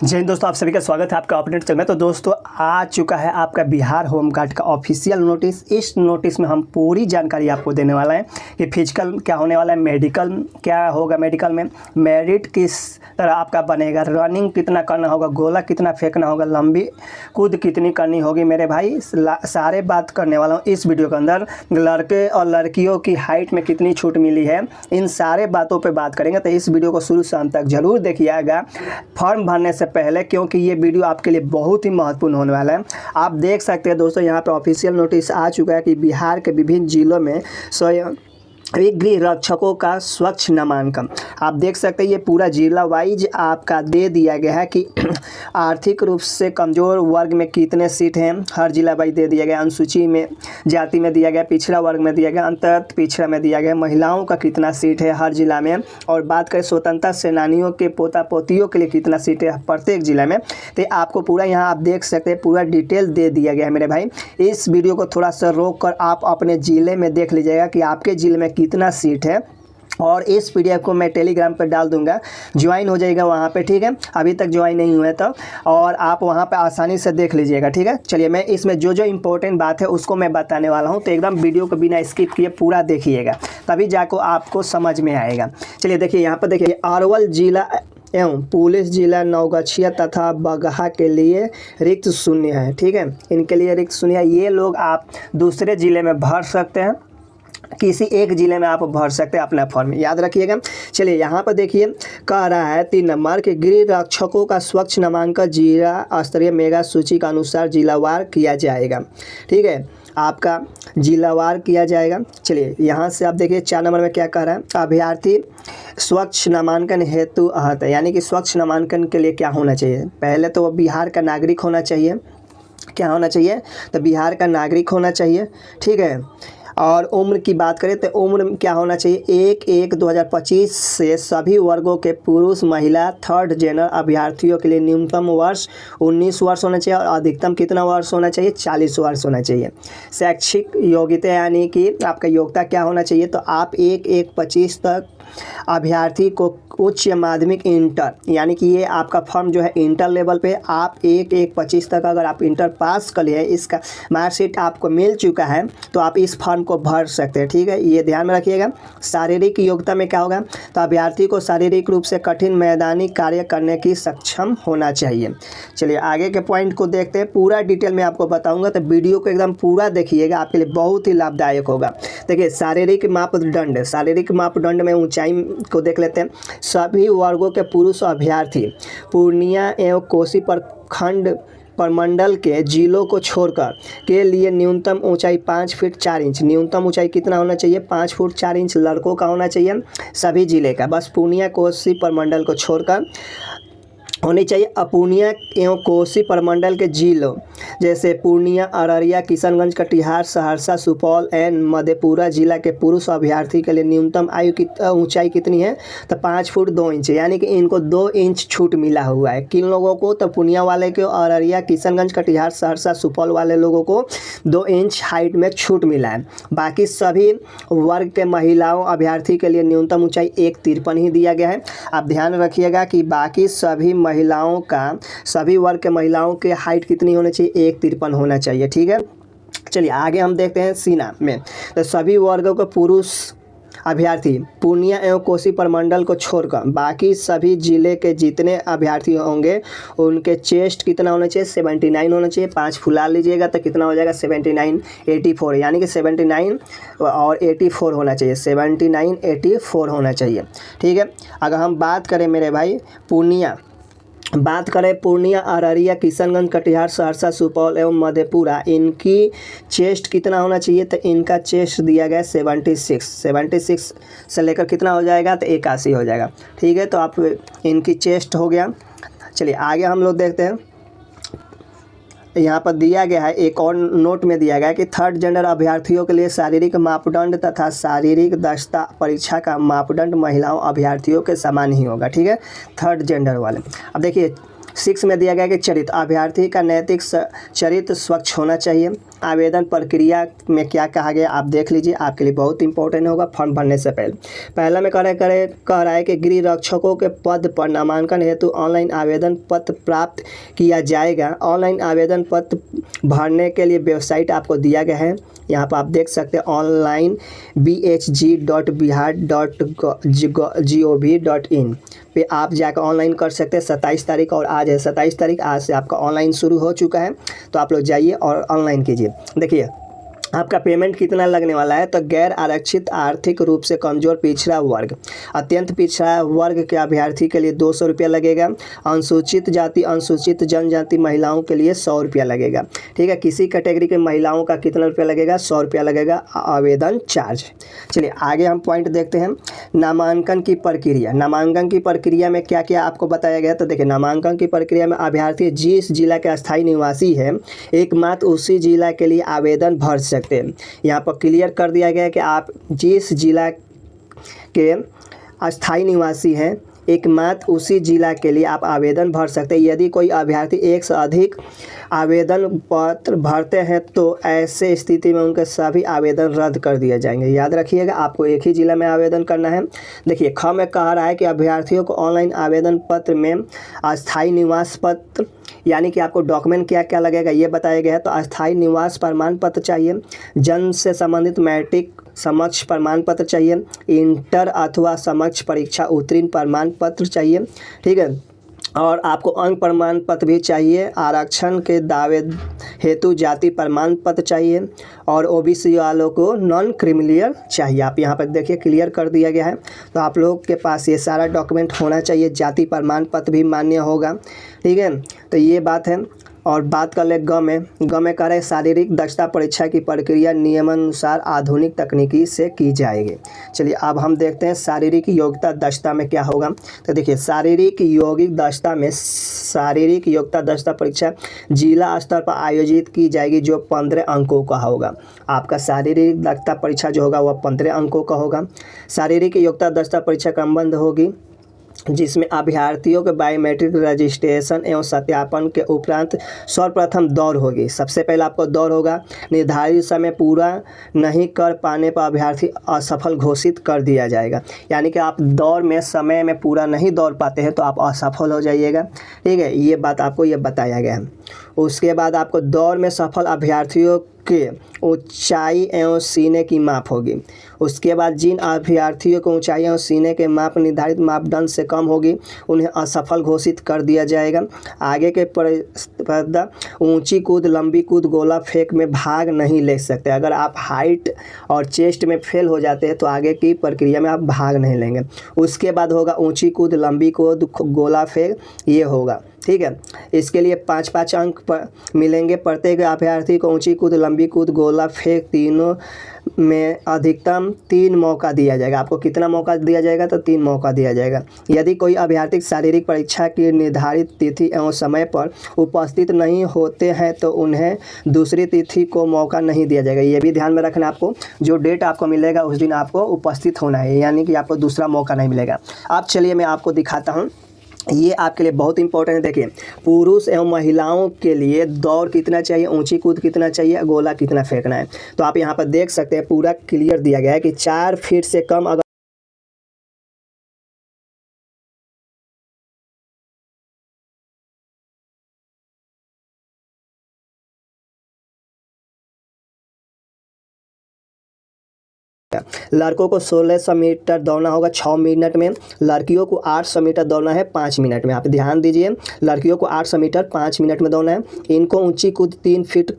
जय हिंद दोस्तों, आप सभी का स्वागत है आपका अपडेट चैनल में। तो दोस्तों आ चुका है आपका बिहार होमगार्ड का ऑफिशियल नोटिस। इस नोटिस में हम पूरी जानकारी आपको देने वाला है कि फिजिकल क्या होने वाला है, मेडिकल क्या होगा, मेडिकल में मेरिट किस तरह आपका बनेगा, रनिंग कितना करना होगा, गोला कितना फेंकना होगा, लंबी कूद कितनी करनी होगी। मेरे भाई सारे बात करने वाला हूँ इस वीडियो के अंदर। लड़के और लड़कियों की हाइट में कितनी छूट मिली है, इन सारे बातों पर बात करेंगे। तो इस वीडियो को शुरू से अंत तक जरूर देखिएगा फॉर्म भरने से पहले, क्योंकि ये वीडियो आपके लिए बहुत ही महत्वपूर्ण होने वाला है। आप देख सकते हैं दोस्तों, यहाँ पे ऑफिशियल नोटिस आ चुका है कि बिहार के विभिन्न जिलों में स्वयं गृह रक्षकों का स्वच्छ नामांकन। आप देख सकते हैं ये पूरा जिला वाइज आपका दे दिया गया है कि आर्थिक रूप से कमज़ोर वर्ग में कितने सीट हैं, हर जिला वाइज दे दिया गया। अनुसूची में जाति में दिया गया, पिछड़ा वर्ग में दिया गया, अंतर्गत पिछड़ा में दिया गया, महिलाओं का कितना सीट है हर जिला में। और बात करें स्वतंत्रता सेनानियों के पोता पोतियों के लिए कितना सीट है प्रत्येक जिला में। तो आपको पूरा यहाँ आप देख सकते हैं पूरा डिटेल दे दिया गया है मेरे भाई। इस वीडियो को थोड़ा सा रोक कर आप अपने ज़िले में देख लीजिएगा कि आपके ज़िले में कितना सीट है, और इस पीडीएफ को मैं टेलीग्राम पर डाल दूंगा, ज्वाइन हो जाएगा वहाँ पे, ठीक है। अभी तक ज्वाइन नहीं हुए तो, और आप वहाँ पे आसानी से देख लीजिएगा, ठीक है। चलिए मैं इसमें जो जो इंपॉर्टेंट बात है उसको मैं बताने वाला हूँ, तो एकदम वीडियो को बिना स्किप किए पूरा देखिएगा, तभी जाकर आपको समझ में आएगा। चलिए देखिए यहाँ पर देखिए, अरवल जिला एवं पुलिस जिला नवगछिया तथा बगहा के लिए रिक्त शून्य है, ठीक है। इनके लिए रिक्त शून्य है। ये लोग आप दूसरे ज़िले में भर सकते हैं, किसी एक ज़िले में आप भर सकते हैं अपना फॉर्म, याद रखिएगा। चलिए यहाँ पर देखिए कह रहा है 3 नंबर के गृह रक्षकों का स्वच्छ नामांकन जिला स्तरीय मेगा सूची के अनुसार जिलावार किया जाएगा, ठीक है। आपका जिलावार किया जाएगा। चलिए यहाँ से आप देखिए 4 नंबर में क्या कह रहा है, अभ्यर्थी स्वच्छ नामांकन हेतु अर्हत है, यानी कि स्वच्छ नामांकन के लिए क्या होना चाहिए। पहले तो वो बिहार का नागरिक होना चाहिए। क्या होना चाहिए, तो बिहार का नागरिक होना चाहिए, ठीक है। और उम्र की बात करें तो उम्र क्या होना चाहिए, 1/1/2025 से सभी वर्गों के पुरुष महिला थर्ड जेंडर अभ्यर्थियों के लिए न्यूनतम वर्ष 19 वर्ष होना चाहिए और अधिकतम कितना वर्ष होना चाहिए, 40 वर्ष होना चाहिए। शैक्षिक योग्यता यानी कि आपका योग्यता क्या होना चाहिए, तो आप 1/1/25 तक अभ्यर्थी को उच्च माध्यमिक इंटर, यानी कि ये आपका फॉर्म जो है इंटर लेवल पे, आप 1/1/25 तक अगर आप इंटर पास कर लिए, इसका मार्कशीट आपको मिल चुका है, तो आप इस फॉर्म को भर सकते हैं, ठीक है। ये ध्यान में रखिएगा। शारीरिक योग्यता में क्या होगा, तो अभ्यर्थी को शारीरिक रूप से कठिन मैदानी कार्य करने की सक्षम होना चाहिए। चलिए आगे के पॉइंट को देखते हैं, पूरा डिटेल में आपको बताऊँगा, तो वीडियो को एकदम पूरा देखिएगा, आपके लिए बहुत ही लाभदायक होगा। देखिए शारीरिक मापदंड में ऊँचाई को देख लेते हैं। सभी वर्गों के पुरुष अभ्यर्थी पूर्णिया एवं कोसी प्रखंड प्रमंडल के जिलों को छोड़कर के लिए न्यूनतम ऊंचाई 5 फीट 4 इंच, न्यूनतम ऊंचाई कितना होना चाहिए, 5 फुट 4 इंच लड़कों का होना चाहिए सभी जिले का, बस पूर्णिया कोसी प्रमंडल को छोड़कर होनी चाहिए। पूर्णिया एवं कोसी प्रमंडल के जिलों जैसे पूर्णिया, अररिया, किशनगंज, कटिहार, सहरसा, सुपौल एवं मधेपुरा जिला के पुरुष अभ्यर्थी के लिए न्यूनतम आयु की ऊंचाई कितनी है, तो 5 फुट 2 इंच, यानी कि इनको 2 इंच छूट मिला हुआ है। किन लोगों को, तो पूर्णिया वाले को, अररिया, किशनगंज, कटिहार, सहरसा, सुपौल वाले लोगों को 2 इंच हाइट में छूट मिला है। बाकी सभी वर्ग के महिलाओं अभ्यर्थी के लिए न्यूनतम ऊँचाई 1.53 ही दिया गया है। आप ध्यान रखिएगा कि बाकी सभी वर्ग के महिलाओं के हाइट कितनी होनी चाहिए, 1.53 होना चाहिए, ठीक है। चलिए आगे हम देखते हैं सीना में, तो सभी वर्गों के पुरुष अभ्यर्थी पूर्णिया एवं कोसी प्रमंडल को छोड़कर बाकी सभी जिले के जितने अभ्यर्थी होंगे उनके चेस्ट कितना होना चाहिए, 79 होना चाहिए। 5 फुला लीजिएगा तो कितना हो जाएगा, 79 84, यानी कि 79 और 84 होना चाहिए, 79 84 होना चाहिए, ठीक है। अगर हम बात करें मेरे भाई पूर्णिया, अररिया, किशनगंज, कटिहार, सहरसा, सुपौल एवं मधेपुरा, इनकी चेस्ट कितना होना चाहिए, तो इनका चेस्ट दिया गया 76 से लेकर कितना हो जाएगा, तो 81 हो जाएगा, ठीक है। तो आप इनकी चेस्ट हो गया। चलिए आगे हम लोग देखते हैं, यहाँ पर दिया गया है एक और नोट में दिया गया है कि थर्ड जेंडर अभ्यर्थियों के लिए शारीरिक मापदंड तथा शारीरिक दक्षता परीक्षा का मापदंड महिलाओं अभ्यर्थियों के समान ही होगा, ठीक है, थर्ड जेंडर वाले। अब देखिए 6 में दिया गया कि चरित्र, अभ्यर्थी का नैतिक चरित्र स्वच्छ होना चाहिए। आवेदन प्रक्रिया में क्या कहा गया आप देख लीजिए, आपके लिए बहुत इंपॉर्टेंट होगा फॉर्म भरने से पहले। पहला में कह रहा है कि गृह रक्षकों के पद पर नामांकन हेतु ऑनलाइन आवेदन पत्र प्राप्त किया जाएगा। ऑनलाइन आवेदन पत्र भरने के लिए वेबसाइट आपको दिया गया है, यहाँ पर आप देख सकते हैं online bhg.bihar.gov.in पे आप जाकर ऑनलाइन कर सकते हैं। 27 तारीख और आज है 27 तारीख, आज से आपका ऑनलाइन शुरू हो चुका है, तो आप लोग जाइए और ऑनलाइन कीजिए। देखिए आपका पेमेंट कितना लगने वाला है, तो गैर आरक्षित, आर्थिक रूप से कमज़ोर, पिछड़ा वर्ग, अत्यंत पिछड़ा वर्ग के अभ्यर्थी के लिए 200 रुपया लगेगा। अनुसूचित जाति, अनुसूचित जनजाति महिलाओं के लिए 100 रुपया लगेगा। ठीक है, किसी कैटेगरी के महिलाओं का कितना रुपया लगेगा, 100 रुपया लगेगा आवेदन चार्ज। चलिए आगे हम पॉइंट देखते हैं। नामांकन की प्रक्रिया, नामांकन की प्रक्रिया में क्या क्या आपको बताया गया, तो देखिए नामांकन की प्रक्रिया में अभ्यर्थी जिस जिला के अस्थायी निवासी है एकमात्र उसी जिला के लिए आवेदन भर सकते हैं। यहाँ पर क्लियर कर दिया गया है कि आप जिस जिला के अस्थायी निवासी हैं एकमात्र उसी जिला के लिए आप आवेदन भर सकते हैं। यदि कोई अभ्यर्थी एक से अधिक आवेदन पत्र भरते हैं तो ऐसे स्थिति में उनके सभी आवेदन रद्द कर दिए जाएंगे। याद रखिएगा आपको एक ही जिला में आवेदन करना है। देखिए ख में कह रहा है कि अभ्यर्थियों को ऑनलाइन आवेदन पत्र में अस्थायी निवास पत्र यानी कि आपको डॉक्यूमेंट क्या क्या लगेगा ये बताया गया है। तो अस्थायी निवास प्रमाण पत्र चाहिए, जन्म से संबंधित मैट्रिक समक्ष प्रमाण पत्र चाहिए, इंटर अथवा समक्ष परीक्षा उत्तीर्ण प्रमाण पत्र चाहिए। ठीक है, और आपको अंक प्रमाण पत्र भी चाहिए। आरक्षण के दावे हेतु जाति प्रमाण पत्र चाहिए और ओबीसी वालों को नॉन क्रिमिनल चाहिए। आप यहाँ पर देखिए क्लियर कर दिया गया है। तो आप लोग के पास ये सारा डॉक्यूमेंट होना चाहिए, जाति प्रमाण पत्र भी मान्य होगा। ठीक है, तो ये बात है। और बात कर ले ग में कह रहे शारीरिक दक्षता परीक्षा की प्रक्रिया नियमानुसार आधुनिक तकनीकी से की जाएगी। चलिए अब हम देखते हैं शारीरिक योग्यता दक्षता में क्या होगा। तो देखिए शारीरिक योग्यता दक्षता परीक्षा जिला स्तर पर आयोजित की जाएगी जो 15 अंकों का होगा। आपका शारीरिक दक्षता परीक्षा जो होगा वह 15 अंकों का होगा। शारीरिक योग्यता दक्षता परीक्षा क्रमबद्ध होगी जिसमें अभ्यर्थियों के बायोमेट्रिक रजिस्ट्रेशन एवं सत्यापन के उपरांत सर्वप्रथम दौड़ होगी। सबसे पहले आपको दौड़ होगा, निर्धारित समय पूरा नहीं कर पाने पर अभ्यर्थी असफल घोषित कर दिया जाएगा। यानी कि आप दौड़ में समय में पूरा नहीं दौड़ पाते हैं तो आप असफल हो जाइएगा। ठीक है, ये बात आपको ये बताया गया है। उसके बाद आपको दौड़ में सफल अभ्यर्थियों के ऊंचाई एवं सीने की माप होगी। उसके बाद जिन अभ्यर्थियों को ऊंचाई एवं सीने के माप निर्धारित मापदंड से कम होगी उन्हें असफल घोषित कर दिया जाएगा। आगे के प्रतिस्पर्धा ऊंची कूद, लंबी कूद, गोला फेंक में भाग नहीं ले सकते। अगर आप हाइट और चेस्ट में फेल हो जाते हैं तो आगे की प्रक्रिया में आप भाग नहीं लेंगे। उसके बाद होगा ऊंची कूद, लंबी कूद, गोला फेंक, ये होगा। ठीक है, इसके लिए 5-5 अंक मिलेंगे प्रत्येक अभ्यर्थी को। ऊंची कूद, लंबी कूद, गोला फेंक तीनों में अधिकतम 3 मौका दिया जाएगा। आपको कितना मौका दिया जाएगा, तो 3 मौका दिया जाएगा। यदि कोई अभ्यर्थी शारीरिक परीक्षा की निर्धारित तिथि एवं समय पर उपस्थित नहीं होते हैं तो उन्हें दूसरी तिथि को मौका नहीं दिया जाएगा। ये भी ध्यान में रखना, आपको जो डेट आपको मिलेगा उस दिन आपको उपस्थित होना है, यानी कि आपको दूसरा मौका नहीं मिलेगा। अब चलिए मैं आपको दिखाता हूँ, ये आपके लिए बहुत इंपॉर्टेंट है। देखिए पुरुष एवं महिलाओं के लिए दौड़ कितना चाहिए, ऊंची कूद कितना चाहिए, गोला कितना फेंकना है। तो आप यहाँ पर देख सकते हैं पूरा क्लियर दिया गया है कि 4 फीट से कम अगर लड़कों को 1600 मीटर दौड़ना होगा 6 मिनट में, लड़कियों को 800 मीटर दौड़ना है 5 मिनट में। आप ध्यान दीजिए, लड़कियों को 800 मीटर 5 मिनट में दौड़ना है। इनको ऊंची कूद 3 फीट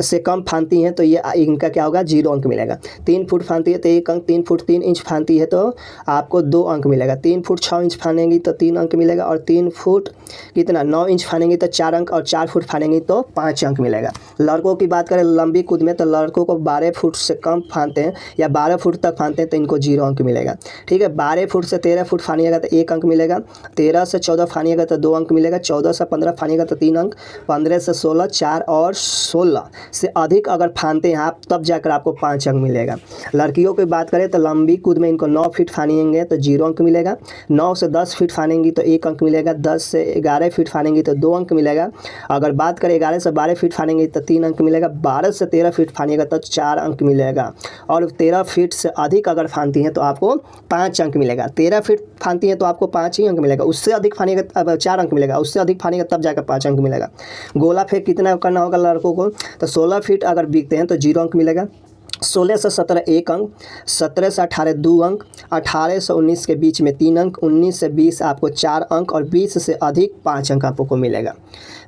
से कम फानती हैं तो ये इनका क्या होगा, 0 अंक मिलेगा। 3 फुट फानती है तो 1 अंक, 3 फुट 3 इंच फानती है तो आपको 2 अंक मिलेगा। 3 फुट 6 इंच फानेंगी तो 3 अंक मिलेगा, और 3 फुट कितना 9 इंच फानेंगी तो 4 अंक, और 4 फुट फानेंगी तो 5 अंक मिलेगा। लड़कों की बात करें लंबी कूद में तो लड़कों को 12 फुट से कम फानते हैं या या 12 फुट तक फानते हैं तो इनको 0 अंक मिलेगा। ठीक है, 12 फुट से 13 फुट फानिएगा तो 1 अंक मिलेगा, 13 से 14 फानिएगा तो 2 अंक मिलेगा, 14 से 15 फानिएगा तो 3 अंक, 15 से 16 4 और 16 से अधिक अगर फानते हैं आप तब जाकर आपको 5 अंक मिलेगा। लड़कियों की बात करें तो लंबी कूद में इनको 9 फीट फानेंगे तो 0 अंक मिलेगा, 9 से 10 फीट फानेंगी तो 1 अंक मिलेगा, 10 से 11 फीट फानेंगी तो 2 अंक मिलेगा। अगर बात करें 11 से 12 फीट फानेंगे तो 3 अंक मिलेगा, 12 से 13 फीट फानेगा तो 4 अंक मिलेगा, और 13 फीट से अधिक अगर फानती हैं तो आपको 5 अंक मिलेगा। 13 फीट फानती हैं तो आपको 5 ही अंक मिलेगा, उससे अधिक फानेगा अब 4 अंक मिलेगा, उससे अधिक फानेगा तब जाकर 5 अंक मिलेगा। गोला फेंक कितना करना होगा लड़कों को, तो 16 फीट अगर बिकते हैं तो 0 अंक मिलेगा, 16 से 17 1 अंक, 17 से 18 2 अंक, 18 से 19 के बीच में 3 अंक, 19 से 20 आपको 4 अंक और 20 से अधिक 5 अंक आपको मिलेगा।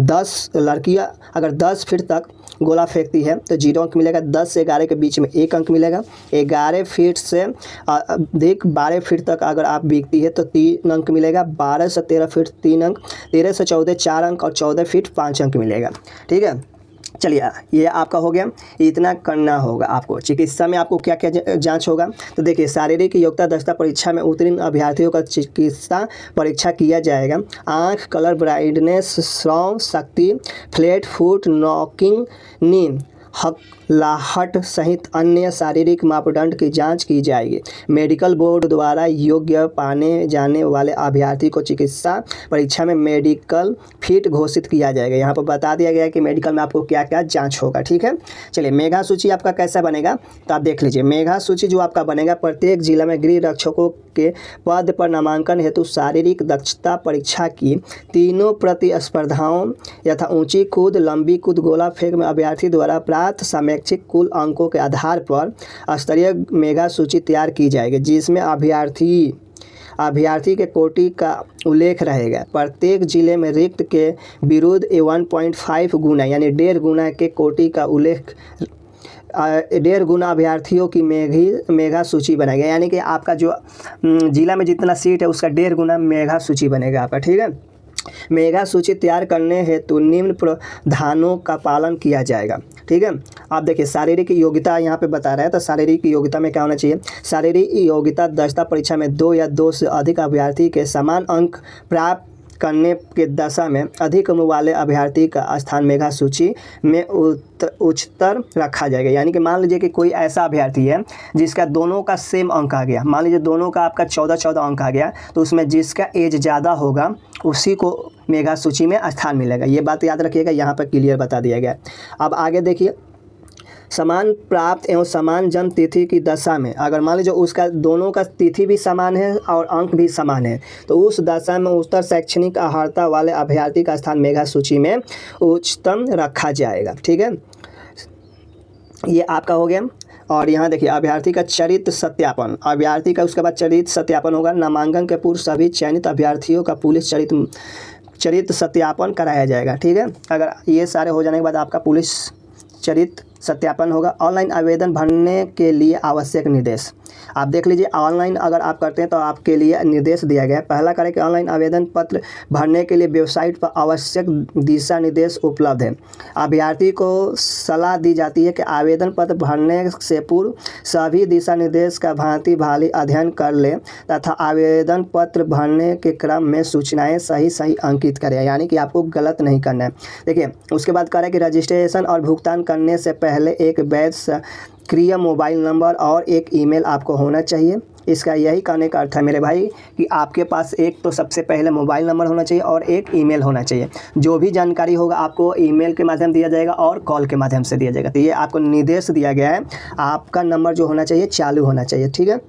10 लड़कियां अगर 10 फीट तक गोला फेंकती है तो 0 अंक मिलेगा, 10 से 11 के बीच में 1 अंक मिलेगा, 11 फीट से अधिक 12 फीट तक अगर आप बिकती है तो 3 अंक मिलेगा, 12 से 13 फीट 3 अंक, 13 से 14 4 अंक और 14 फीट 5 अंक मिलेगा। ठीक है, चलिए ये आपका हो गया, इतना करना होगा आपको। चिकित्सा में आपको क्या क्या जांच होगा, तो देखिए शारीरिक योग्यता दक्षता परीक्षा में उत्तीर्ण अभ्यर्थियों का चिकित्सा परीक्षा किया जाएगा। आँख कलर ब्राइटनेस श्रवण शक्ति फ्लैट फुट नॉकिंग नी हकलाहट सहित अन्य शारीरिक मापदंड की जांच की जाएगी। मेडिकल बोर्ड द्वारा योग्य पाने जाने वाले अभ्यर्थी को चिकित्सा परीक्षा में मेडिकल फिट घोषित किया जाएगा। यहाँ पर बता दिया गया है कि मेडिकल में आपको क्या क्या जांच होगा। ठीक है, चलिए मेगा सूची आपका कैसा बनेगा तो आप देख लीजिए। मेगा सूची जो आपका बनेगा, प्रत्येक जिला में गृह रक्षकों के पद पर नामांकन हेतु शारीरिक दक्षता परीक्षा की 3 प्रतिस्पर्धाओं यथा ऊंची कूद, लंबी कूद, गोला फेंक में अभ्यर्थी द्वारा प्राप्त सापेक्षिक कुल अंकों के आधार पर स्तरीय मेगा सूची तैयार की जाएगी, जिसमें अभ्यर्थी के कोटि का उल्लेख रहेगा। प्रत्येक जिले में रिक्त के विरुद्ध 1.5 गुना यानी 1.5 गुना के कोटि का उल्लेख 1.5 गुना अभ्यर्थियों की मेगा सूची बनाएगा, यानी कि आपका जो जिला में जितना सीट है उसका 1.5 गुना मेगा सूची बनेगा आपका। ठीक है, मेगा सूची तैयार करने हेतु निम्न प्रावधानों का पालन किया जाएगा। ठीक है, आप देखिए शारीरिक योग्यता यहाँ पे बता रहा है, तो शारीरिक योग्यता में क्या होना चाहिए। शारीरिक योग्यता दक्षता परीक्षा में 2 या 2 से अधिक अभ्यर्थी के समान अंक प्राप्त करने के दशा में अधिक वाले अभ्यर्थी का स्थान मेगा सूची में उच्चतर रखा जाएगा। यानी कि मान लीजिए कि कोई ऐसा अभ्यर्थी है जिसका दोनों का सेम अंक आ गया, मान लीजिए दोनों का आपका 14 अंक आ गया, तो उसमें जिसका एज ज़्यादा होगा उसी को मेगा सूची में स्थान मिलेगा। ये बात याद रखिएगा, यहाँ पर क्लियर बता दिया गया। अब आगे देखिए, समान प्राप्त एवं समान जन्म तिथि की दशा में अगर मान लीजिए उसका दोनों का तिथि भी समान है और अंक भी समान है, तो उस दशा में उच्चतर शैक्षणिक अर्हता वाले अभ्यर्थी का स्थान मेगा सूची में उच्चतम रखा जाएगा। ठीक है, ये आपका हो गया। और यहाँ देखिए अभ्यर्थी का चरित्र सत्यापन, अभ्यर्थी का उसके बाद चरित्र सत्यापन होगा। नामांकन के पूर्व सभी चयनित अभ्यर्थियों का पुलिस चरित्र सत्यापन कराया जाएगा। ठीक है, अगर ये सारे हो जाने के बाद आपका पुलिस चरित्र सत्यापन होगा। ऑनलाइन आवेदन भरने के लिए आवश्यक निर्देश आप देख लीजिए। ऑनलाइन अगर आप करते हैं तो आपके लिए निर्देश दिया गया है। पहला करें कि ऑनलाइन आवेदन पत्र भरने के लिए वेबसाइट पर आवश्यक दिशा निर्देश उपलब्ध है। अभ्यर्थी को सलाह दी जाती है कि आवेदन पत्र भरने से पूर्व सभी दिशा निर्देश का भांति अध्ययन कर ले तथा आवेदन पत्र भरने के क्रम में सूचनाएं सही अंकित करें, यानी कि आपको गलत नहीं करना है। देखिए उसके बाद करें कि रजिस्ट्रेशन और भुगतान करने से पहले एक वैध सक्रिय मोबाइल नंबर और एक ईमेल आपको होना चाहिए। इसका यही कहने का अर्थ है मेरे भाई कि आपके पास एक तो सबसे पहले मोबाइल नंबर होना चाहिए और एक ईमेल होना चाहिए। जो भी जानकारी होगा आपको ईमेल के माध्यम दिया जाएगा और कॉल के माध्यम से दिया जाएगा। तो ये आपको निर्देश दिया गया है, आपका नंबर जो होना चाहिए चालू होना चाहिए। ठीक है,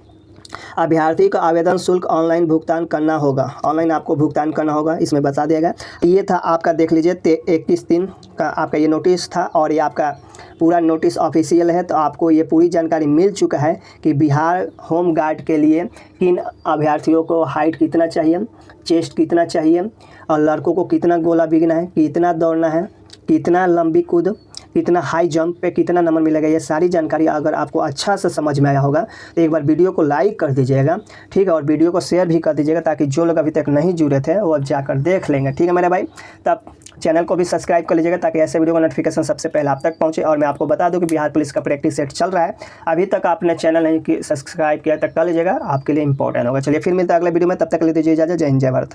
अभ्यर्थी को आवेदन शुल्क ऑनलाइन भुगतान करना होगा, ऑनलाइन आपको भुगतान करना होगा, इसमें बता दिया गया। ये था आपका देख लीजिए 21/3 का आपका ये नोटिस था और ये आपका पूरा नोटिस ऑफिशियल है। तो आपको ये पूरी जानकारी मिल चुका है कि बिहार होम गार्ड के लिए किन अभ्यर्थियों को हाइट कितना चाहिए, चेस्ट कितना चाहिए और लड़कों को कितना गोला बिगना है, कितना दौड़ना है, कितना लंबी कूद, कितना हाई जंप पे कितना नंबर मिलेगा। ये सारी जानकारी अगर आपको अच्छा से समझ में आया होगा तो एक बार वीडियो को लाइक कर दीजिएगा। ठीक है, और वीडियो को शेयर भी कर दीजिएगा ताकि जो लोग अभी तक नहीं जुड़े थे वो अब जाकर देख लेंगे। ठीक है मेरे भाई, तब चैनल को भी सब्सक्राइब कर लीजिएगा ताकि ऐसे वीडियो का नोटिफिकेशन सबसे पहले आप तक पहुंचे। और मैं आपको बता दूं कि बिहार पुलिस का प्रैक्टिस सेट चल रहा है, अभी तक आपने चैनल नहीं सब्सक्राइब किया तक कर लीजिएगा, आपके लिए इंपॉर्टेंट होगा। चलिए फिर मिलता है अगले वीडियो में, तब तक ले दीजिए इजाज़त। जय हिंद जय भारत।